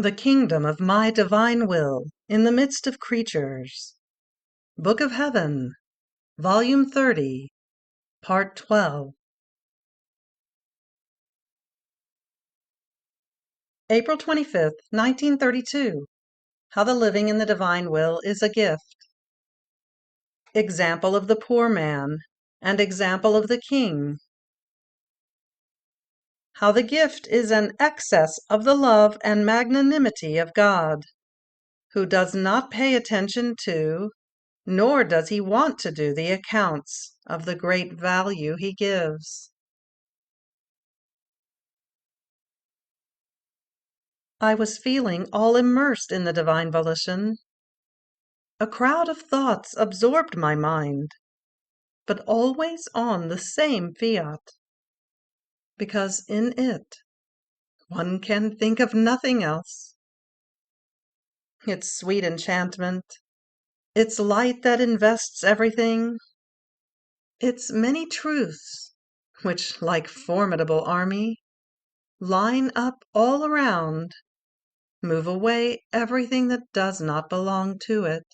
The kingdom of my divine will in the midst of creatures. Book of Heaven, Volume 30, Part 12. April 25th, 1932. How the living in the divine will is a gift. Example of the poor man and example of the king. How the gift is an excess of the love and magnanimity of God, who does not pay attention to, nor does he want to do the accounts of the great value he gives. I was feeling all immersed in the divine volition. A crowd of thoughts absorbed my mind, but always on the same Fiat, because in it one can think of nothing else. Its sweet enchantment, its light that invests everything, its many truths, which, like formidable army, line up all around, move away everything that does not belong to it.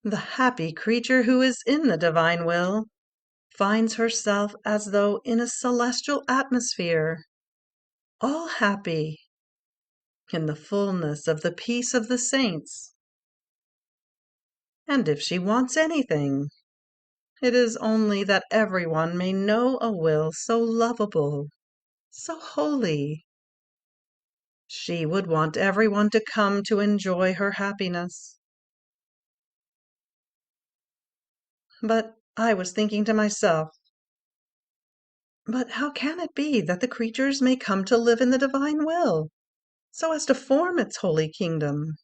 The happy creature who is in the divine will finds herself as though in a celestial atmosphere, all happy, in the fullness of the peace of the saints. And if she wants anything, it is only that everyone may know a will so lovable, so holy. She would want everyone to come to enjoy her happiness. But I was thinking to myself, but how can it be that the creatures may come to live in the divine will, so as to form its holy kingdom?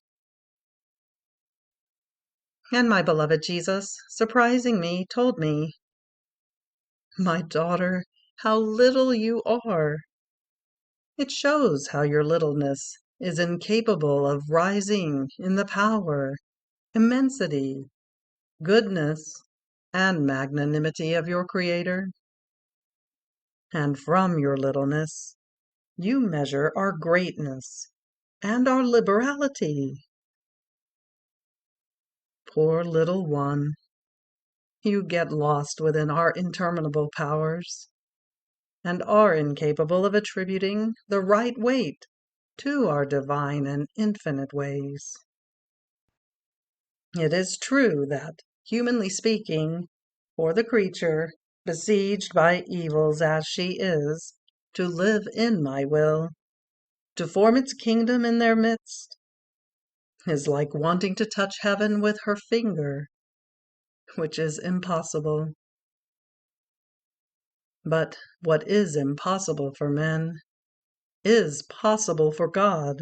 And my beloved Jesus, surprising me, told me, "My daughter, how little you are! It shows how your littleness is incapable of rising in the power, immensity, goodness, and magnanimity of your Creator. And from your littleness you measure our greatness and our liberality. Poor little one, you get lost within our interminable powers, and are incapable of attributing the right weight to our divine and infinite ways. It is true that, humanly speaking, for the creature, besieged by evils as she is, to live in my will, to form its kingdom in their midst, is like wanting to touch heaven with her finger, which is impossible. But what is impossible for men is possible for God.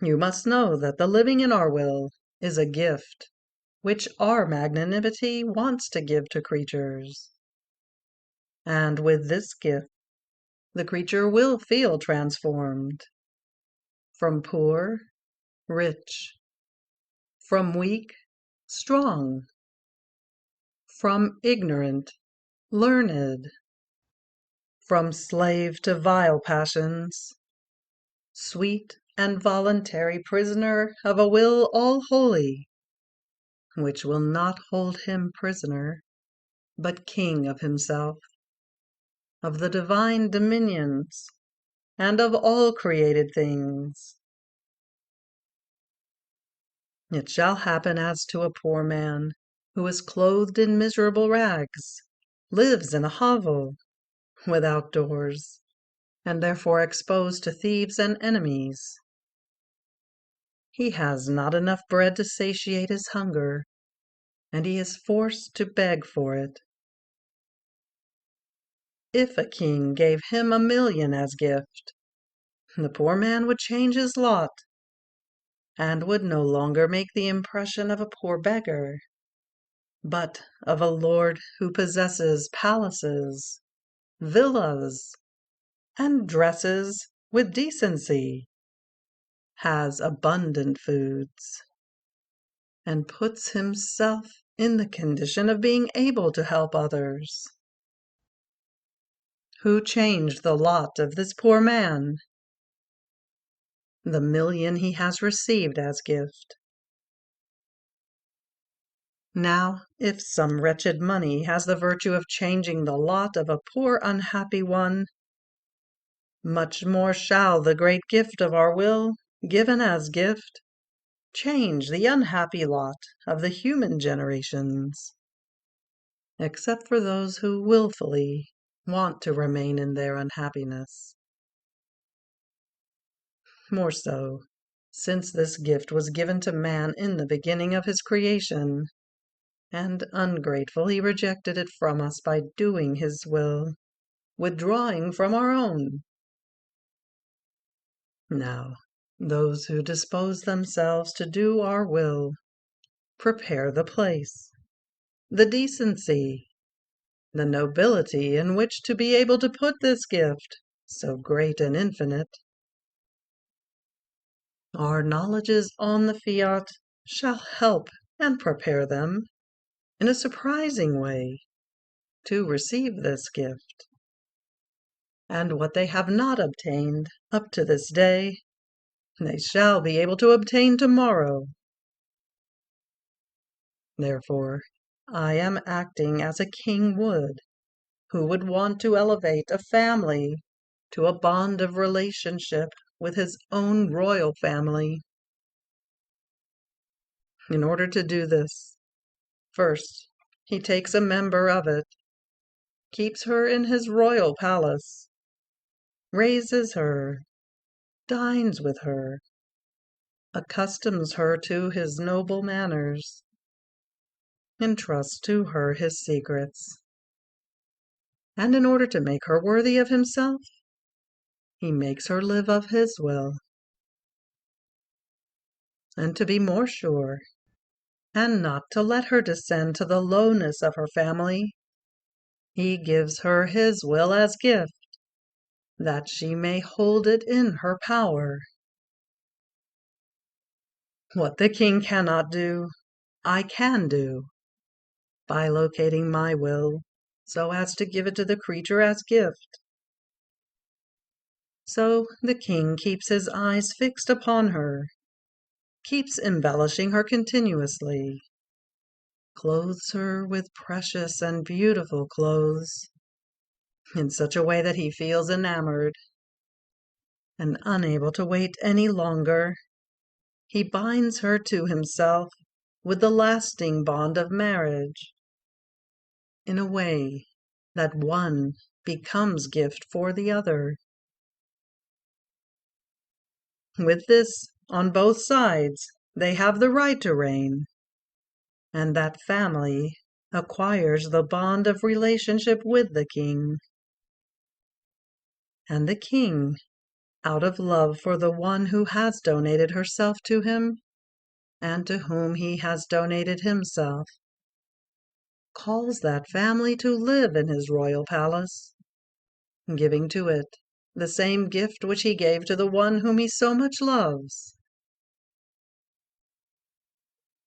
You must know that the living in our will is a gift which our magnanimity wants to give to creatures. And with this gift, the creature will feel transformed from poor, rich, from weak, strong, from ignorant, learned, from slave to vile passions, sweet and voluntary prisoner of a will all holy, which will not hold him prisoner, but king of himself, of the divine dominions, and of all created things. It shall happen as to a poor man, who is clothed in miserable rags, lives in a hovel, without doors, and therefore exposed to thieves and enemies. He has not enough bread to satiate his hunger, and he is forced to beg for it. If a king gave him 1,000,000 as gift, the poor man would change his lot, and would no longer make the impression of a poor beggar, but of a lord who possesses palaces, villas, and dresses with decency, has abundant foods, and puts himself in the condition of being able to help others, who changed the lot of this poor man, the million he has received as gift. Now, if some wretched money has the virtue of changing the lot of a poor unhappy one, much more shall the great gift of our will, given as gift, change the unhappy lot of the human generations, except for those who wilfully want to remain in their unhappiness. More so, since this gift was given to man in the beginning of his creation, and ungrateful he rejected it from us by doing his will, withdrawing from our own. Now, those who dispose themselves to do our will prepare the place, the decency, the nobility in which to be able to put this gift, so great and infinite. Our knowledges on the Fiat shall help and prepare them in a surprising way to receive this gift. And what they have not obtained up to this day, they shall be able to obtain tomorrow. Therefore, I am acting as a king would, who would want to elevate a family to a bond of relationship with his own royal family. In order to do this, first, he takes a member of it, keeps her in his royal palace, raises her, dines with her, accustoms her to his noble manners, entrusts to her his secrets, and in order to make her worthy of himself, he makes her live of his will. And to be more sure, and not to let her descend to the lowness of her family, he gives her his will as gift, that she may hold it in her power. What the king cannot do, I can do, by locating my will so as to give it to the creature as gift. So the king keeps his eyes fixed upon her, keeps embellishing her continuously, clothes her with precious and beautiful clothes, in such a way that he feels enamored, and unable to wait any longer, he binds her to himself with the lasting bond of marriage, in a way that one becomes gift for the other. With this, on both sides, they have the right to reign, and that family acquires the bond of relationship with the king. And the king, out of love for the one who has donated herself to him, and to whom he has donated himself, calls that family to live in his royal palace, giving to it the same gift which he gave to the one whom he so much loves.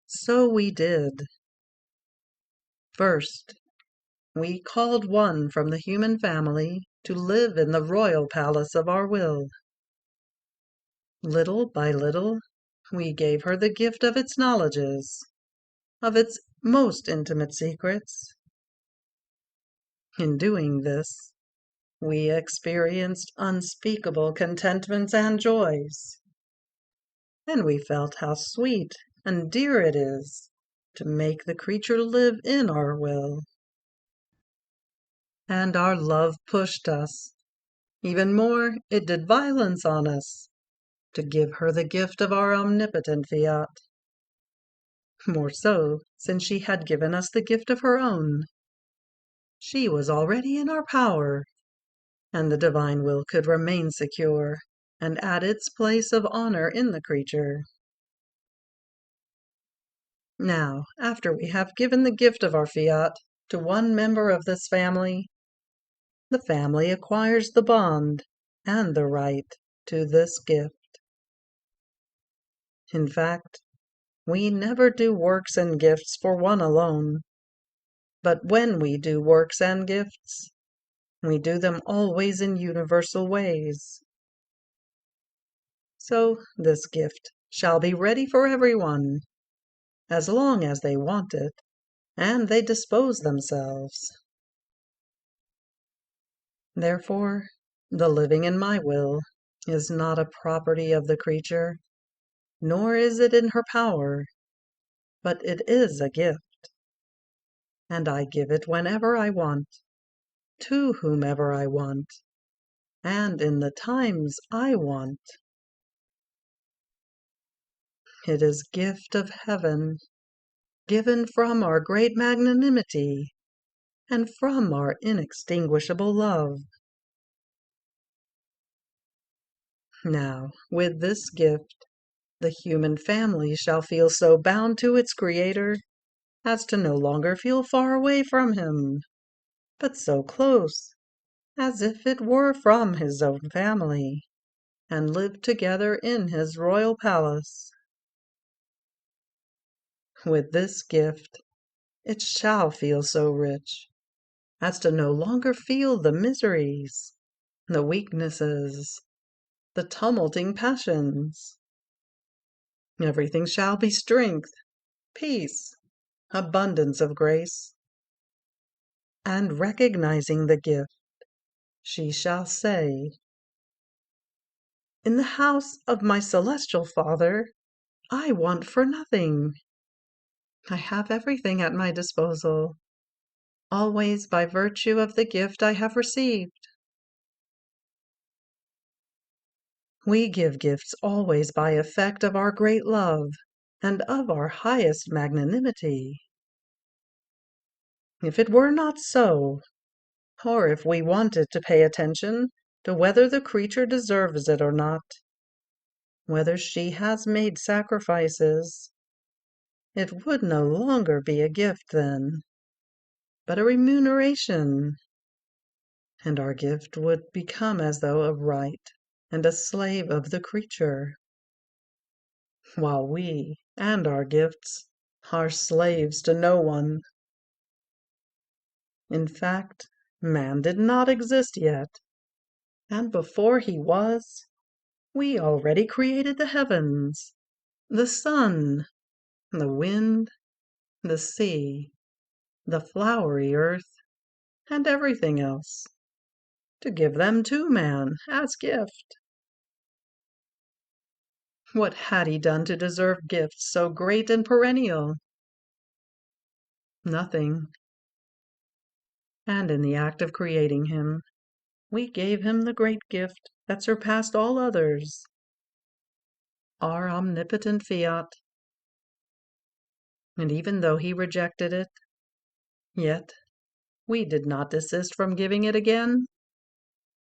So we did. First, we called one from the human family to live in the royal palace of our will. Little by little, we gave her the gift of its knowledges, of its most intimate secrets. In doing this, we experienced unspeakable contentments and joys, and we felt how sweet and dear it is to make the creature live in our will. And our love pushed us, even more it did violence on us, to give her the gift of our omnipotent Fiat. More so, since she had given us the gift of her own. She was already in our power, and the divine will could remain secure, and at its place of honor in the creature. Now, after we have given the gift of our Fiat to one member of this family, the family acquires the bond and the right to this gift. In fact, we never do works and gifts for one alone, but when we do works and gifts, We do them always in universal ways. So this gift shall be ready for everyone, as long as they want it, and they dispose themselves. Therefore, the living in my will is not a property of the creature, nor is it in her power, but it is a gift, and I give it whenever I want, to whomever I want, and in the times I want. It is gift of heaven, given from our great magnanimity, and from our inextinguishable love. Now, with this gift, the human family shall feel so bound to its Creator as to no longer feel far away from Him, but so close, as if it were from His own family, and live together in His royal palace. With this gift, it shall feel so rich as to no longer feel the miseries, the weaknesses, the tumulting passions. Everything shall be strength, peace, abundance of grace. And recognizing the gift, she shall say, "In the house of my celestial Father, I want for nothing. I have everything at my disposal, always by virtue of the gift I have received." We give gifts always by effect of our great love and of our highest magnanimity. If it were not so, or if we wanted to pay attention to whether the creature deserves it or not, whether she has made sacrifices, it would no longer be a gift then, but a remuneration, and our gift would become as though a right and a slave of the creature, while we and our gifts are slaves to no one. In fact, man did not exist yet, and before he was, we already created the heavens, the sun, the wind, the sea, the flowery earth, and everything else, to give them to man as gift. What had he done to deserve gifts so great and perennial? Nothing. And in the act of creating him, we gave him the great gift that surpassed all others, our omnipotent Fiat. And even though he rejected it, yet we did not desist from giving it again.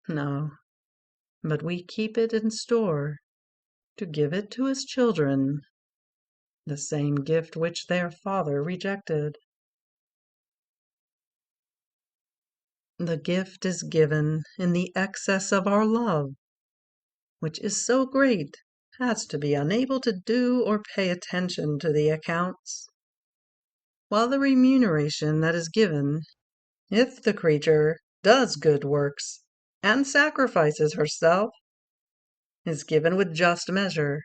No, but we keep it in store to give it to his children, the same gift which their father rejected. The gift is given in the excess of our love, which is so great as to be unable to do or pay attention to the accounts, while the remuneration that is given, if the creature does good works and sacrifices herself, is given with just measure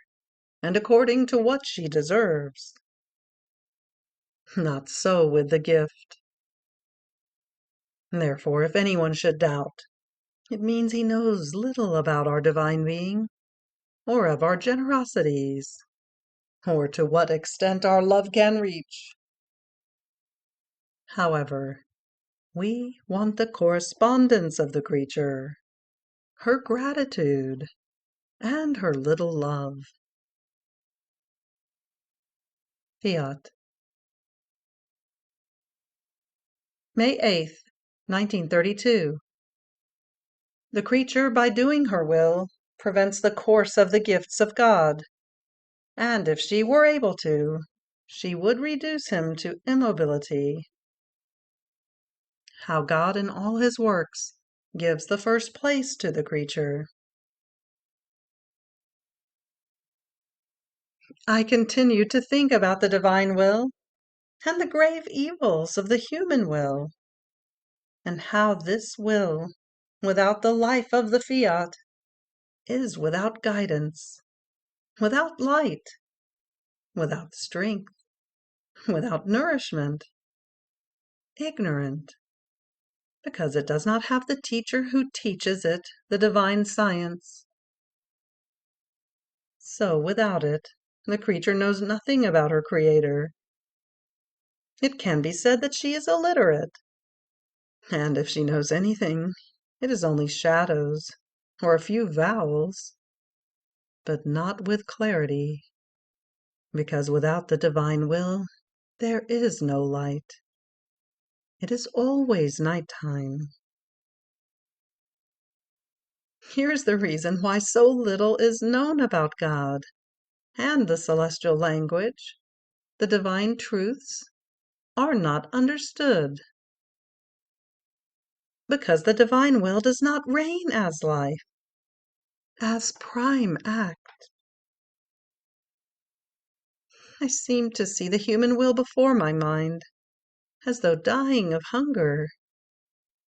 and according to what she deserves. Not so with the gift. Therefore, if anyone should doubt, it means he knows little about our divine being, or of our generosities, or to what extent our love can reach. However, we want the correspondence of the creature, her gratitude, and her little love. Fiat. May 8th, 1932. The creature, by doing her will, prevents the course of the gifts of God, and if she were able to, she would reduce him to immobility. How God in all his works gives the first place to the creature. I continued to think about the divine will and the grave evils of the human will, and how this will without the life of the Fiat, is without guidance, without light, without strength, without nourishment, ignorant, because it does not have the teacher who teaches it the divine science. So without it, the creature knows nothing about her Creator. It can be said that she is illiterate, and if she knows anything, it is only shadows or a few vowels, but not with clarity, because without the divine will, there is no light. It is always night-time. Here's the reason why so little is known about God and the celestial language. The divine truths are not understood, because the divine will does not reign as life, as prime act. I seem to see the human will before my mind, as though dying of hunger,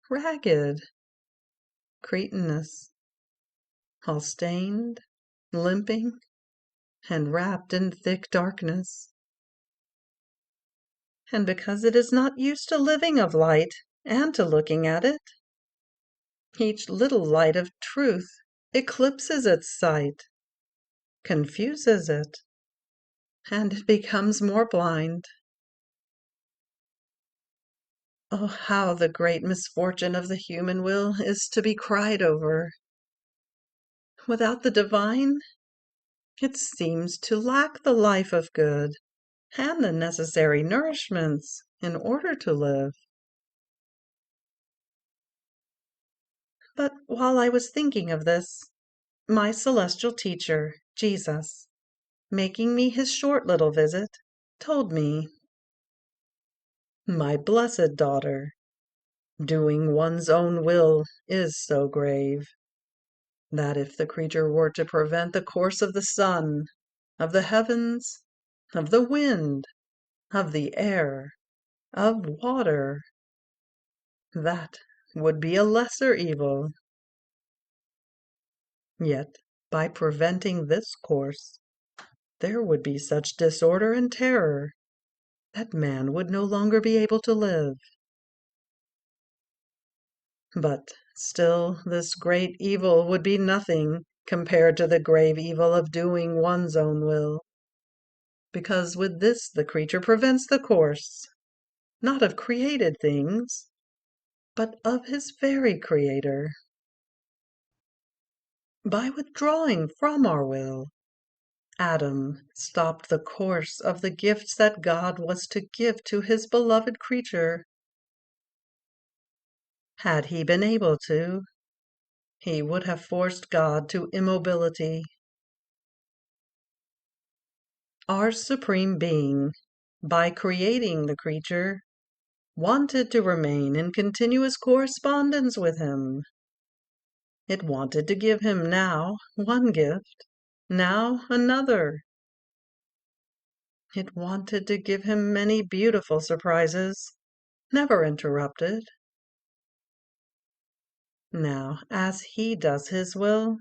ragged, cretinous, all stained, limping, and wrapped in thick darkness. And because it is not used to living of light and to looking at it, each little light of truth eclipses its sight, confuses it, and it becomes more blind. Oh, how the great misfortune of the human will is to be cried over! Without the divine, it seems to lack the life of good and the necessary nourishments in order to live. But while I was thinking of this, my celestial teacher, Jesus, making me his short little visit, told me, "My blessed daughter, doing one's own will is so grave, that if the creature were to prevent the course of the sun, of the heavens, of the wind, of the air, of water, that would be a lesser evil. Yet by preventing this course, there would be such disorder and terror that man would no longer be able to live. But still this great evil would be nothing compared to the grave evil of doing one's own will, because with this the creature prevents the course, not of created things, but of his very Creator. By withdrawing from our will, Adam stopped the course of the gifts that God was to give to his beloved creature. Had he been able to, he would have forced God to immobility. Our Supreme Being, by creating the creature, wanted to remain in continuous correspondence with him. It wanted to give him now one gift, now another. It wanted to give him many beautiful surprises, never interrupted. Now, as he does his will,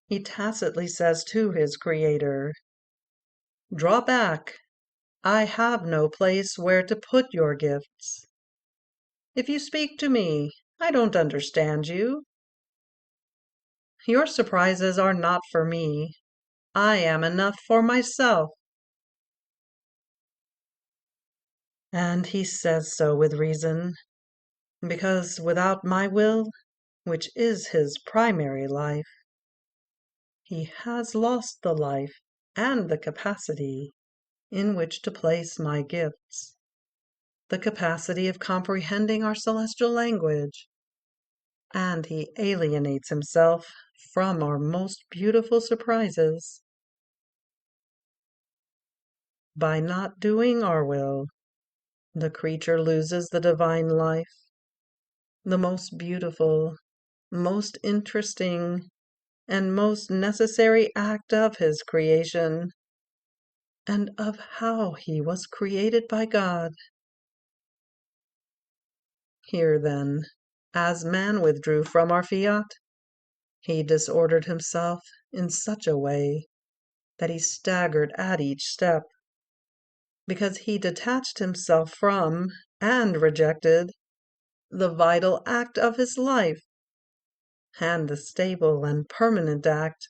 he tacitly says to his Creator, "Draw back. I have no place where to put your gifts. If you speak to me, I don't understand you. Your surprises are not for me. I am enough for myself." And he says so with reason, because without my will, which is his primary life, he has lost the life and the capacity in which to place my gifts, the capacity of comprehending our celestial language, and he alienates himself from our most beautiful surprises. By not doing our will, the creature loses the divine life, the most beautiful, most interesting, and most necessary act of his creation, and of how he was created by God. Here, then, As man withdrew from our Fiat, he disordered himself in such a way that he staggered at each step, because he detached himself from and rejected the vital act of his life, and the stable and permanent act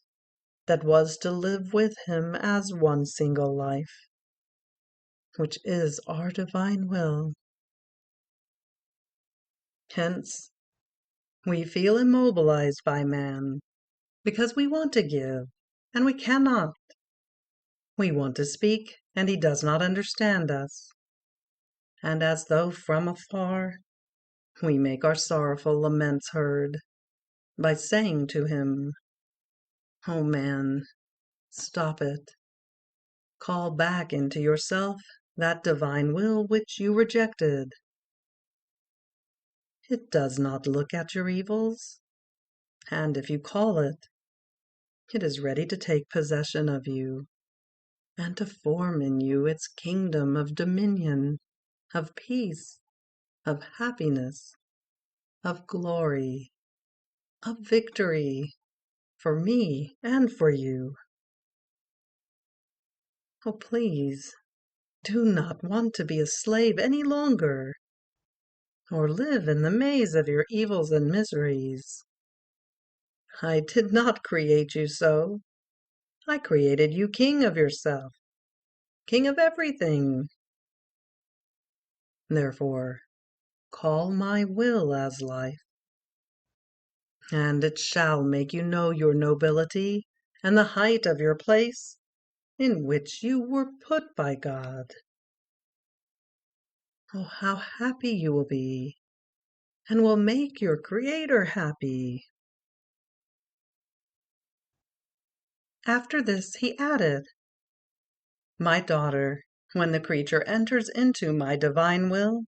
that was to live with him as one single life, which is our divine will. Hence, we feel immobilized by man, because we want to give, and we cannot. We want to speak, and he does not understand us. And as though from afar, we make our sorrowful laments heard, by saying to him, "O man, stop it. Call back into yourself that divine will which you rejected. It does not look at your evils, and if you call it, it is ready to take possession of you, and to form in you its kingdom of dominion, of peace, of happiness, of glory, of victory, for me and for you. Oh, please, do not want to be a slave any longer, or live in the maze of your evils and miseries. I did not create you so. I created you king of yourself, king of everything. Therefore, call my will as life, and it shall make you know your nobility and the height of your place in which you were put by God. Oh, how happy you will be, and will make your Creator happy." After this he added, "My daughter, when the creature enters into my divine will,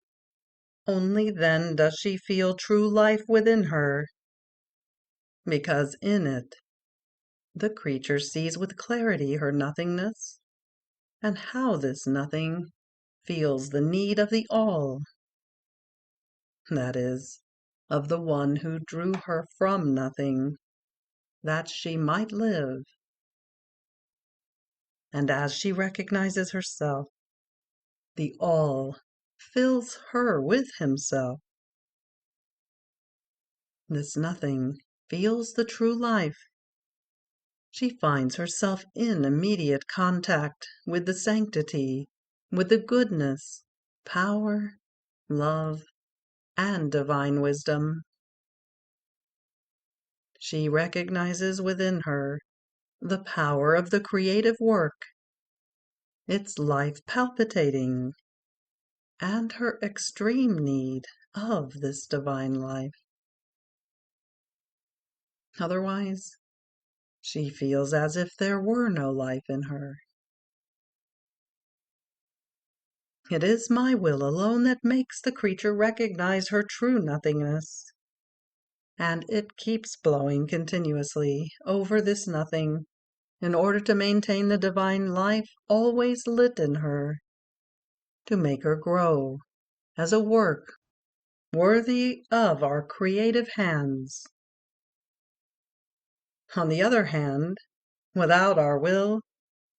only then does she feel true life within her, because in it the creature sees with clarity her nothingness, and how this nothing feels the need of the All, that is, of the one who drew her from nothing, that she might live. And as she recognizes herself, the All fills her with himself. This nothing feels the true life. She finds herself in immediate contact with the sanctity, with the goodness, power, love, and divine wisdom. She recognizes within her the power of the creative work, its life palpitating, and her extreme need of this divine life. Otherwise, she feels as if there were no life in her. It is my will alone that makes the creature recognize her true nothingness, and it keeps blowing continuously over this nothing in order to maintain the divine life always lit in her, to make her grow as a work worthy of our creative hands. On the other hand, without our will,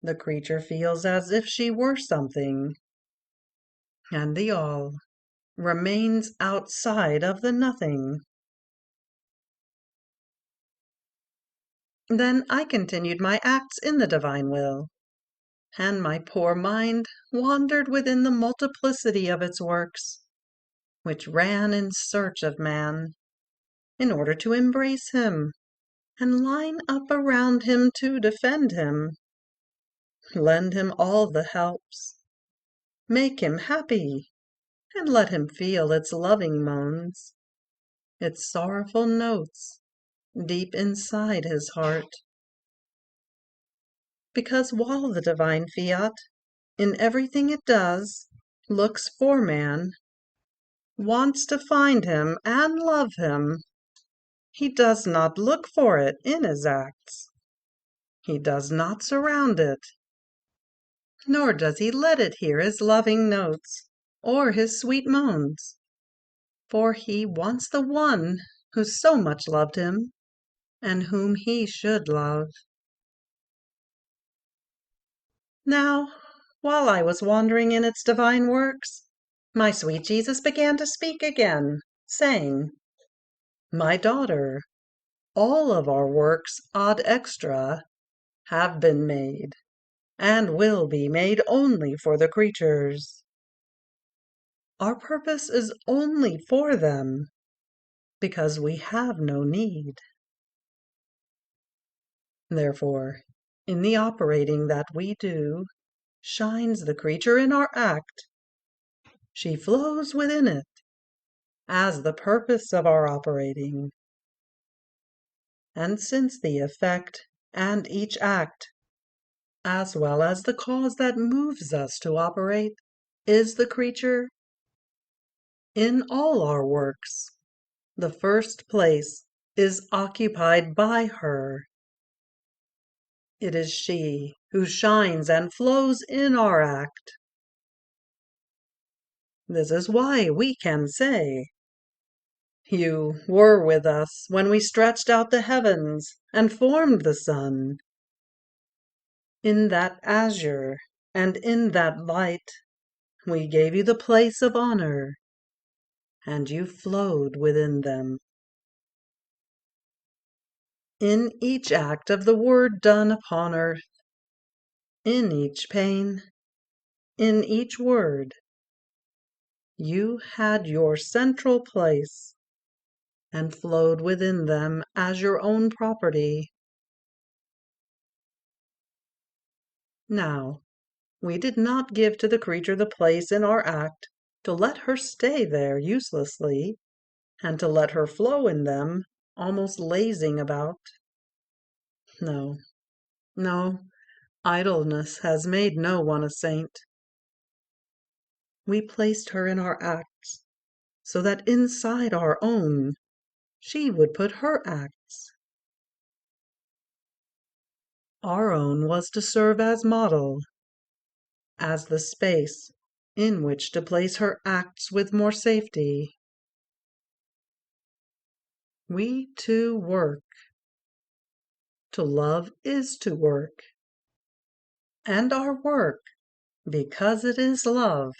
the creature feels as if she were something, and the All remains outside of the nothing. Then I continued my acts in the divine will, and my poor mind wandered within the multiplicity of its works, which ran in search of man, in order to embrace him, and line up around him to defend him, lend him all the helps, make him happy, and let him feel its loving moans, its sorrowful notes, deep inside his heart. Because while the divine Fiat, in everything it does, looks for man, wants to find him and love him, he does not look for it in his acts. He does not surround it, nor does he let it hear his loving notes or his sweet moans. for he wants the one who so much loved him, and whom he should love. Now, while I was wandering in its divine works, my sweet Jesus began to speak again, saying, "My daughter, all of our works ad extra have been made, and will be made only for the creatures. Our purpose is only for them, because we have no need. Therefore, in the operating that we do, shines the creature in our act. She flows within it, as the purpose of our operating. And since the effect and each act, as well as the cause that moves us to operate, is the creature, in all our works, the first place is occupied by her. It is she who shines and flows in our act. This is why we can say, 'You were with us when we stretched out the heavens and formed the sun. In that azure and in that light we gave you the place of honor, and you flowed within them.' In each act of the word done upon earth, in each pain, in each word, you had your central place, and flowed within them as your own property. Now, we did not give to the creature the place in our act to let her stay there uselessly, and to let her flow in them, almost lazing about. No, no, idleness has made no one a saint. We placed her in our acts, so that inside our own she would put her acts. Our own was to serve as model, as the space in which to place her acts with more safety. We too work. To love is to work. And our work, because it is love,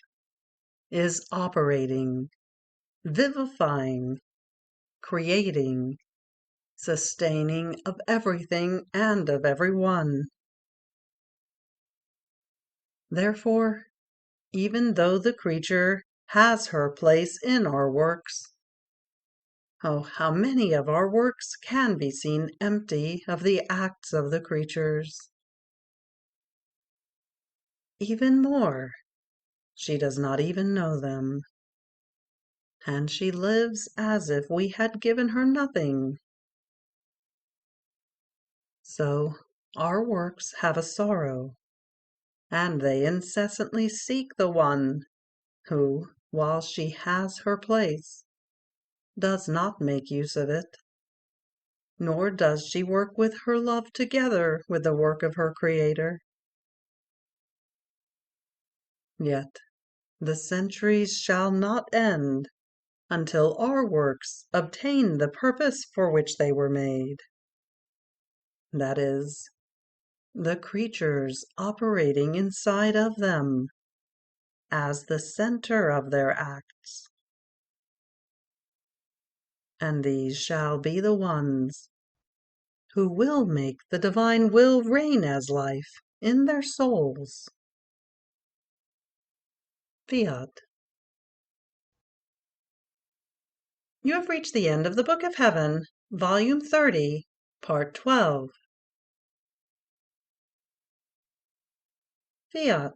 is operating, vivifying, creating, sustaining of everything and of everyone. Therefore, even though the creature has her place in our works, oh, how many of our works can be seen empty of the acts of the creatures? Even more, she does not even know them, and she lives as if we had given her nothing. So our works have a sorrow, and they incessantly seek the one who, while she has her place, does not make use of it, nor does she work with her love together with the work of her Creator. Yet the centuries shall not end until our works obtain the purpose for which they were made. That is, the creatures operating inside of them as the center of their acts. And these shall be the ones who will make the divine will reign as life in their souls. Fiat. You have reached the end of the Book of Heaven, Volume 30, Part 12. Fiat.